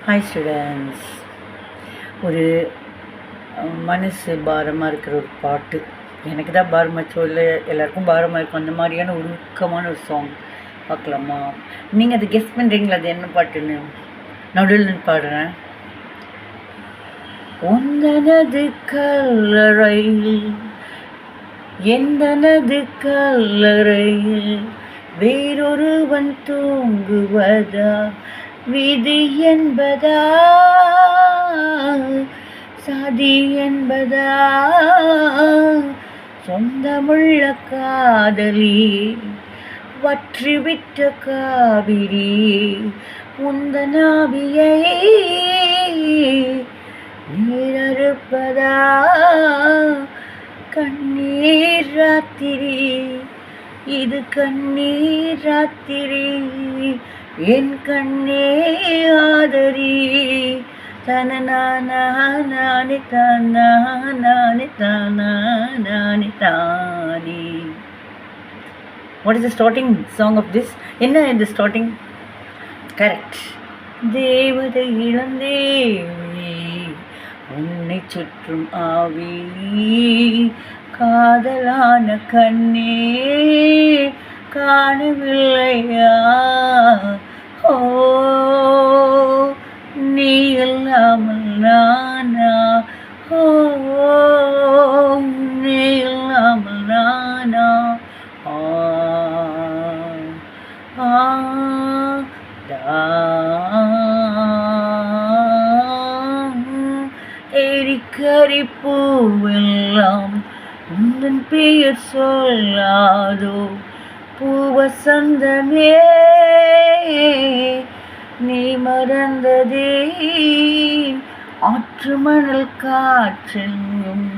Hi students. ஒரு மனசு பாரமாக இருக்கிற ஒரு பாட்டு, எனக்கு தான் பாரமாச்சோ இல்லை எல்லாருக்கும் பாரமாக இருக்கும், அந்த மாதிரியான உருக்கமான ஒரு சாங் பார்க்கலாமா? நீங்கள் அதை கெஸ் பண்ணுறீங்களா அது என்ன பாட்டுன்னு? நடுவில் பாடுறேன். உந்தனது கல்லறையில் எந்தனது கல்லறையில் வேறொருவன் தூங்குவதா விதி என்பதா சாதி என்பதா சொந்தமுள்ள காதலி வற்றிவிட்ட காவிரி உந்தனாவியை நீரறுப்பதா கண்ணீர் ராத்திரி இது கண்ணீர் ராத்திரி என் கண்ணே ஆதரி தனநானே தானே தானே தானே. What is the starting song of this? என்ன இந்த starting? Correct. தேவதை இளந்தேவி உன்னை சுற்றும் ஆவி காதலான கண்ணே காணவில்லையா? ஓ நீ இல்லாமல் நானா? ஓ நீ இல்லாமல் நானா? எரிக்கரிப்பூவெல்லாம் உந்தன் பெயர் சொல்லாதோ பூவசந்தமே நீ மறந்ததே ஆற்று மணல் காற்றெங்கும்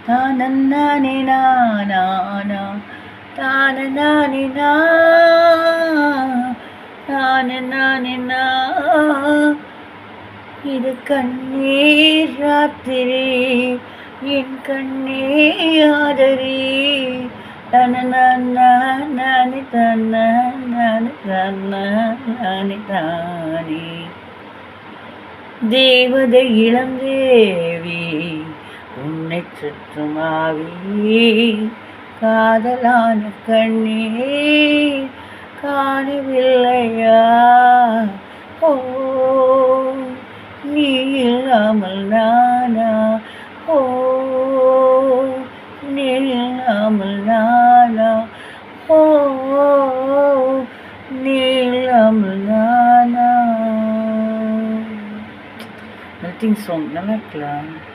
தானே நானா தானே நானே இது கண்ணீர் ராத்திரி என் கண்ணே ஆதரி தனநானே தானே. தேவதை இளந்தேவி உன்னை சுற்றும் ஆவி காதலான கண்ணே காணவில்லையா? ஓ நீ இல்லாமல் நானா? ஓ நீ இல்லாமல் நானா? ஓ நீ இல்லாமல் நானா? நத்திங் சாங் நல்லா இருக்கலாம்.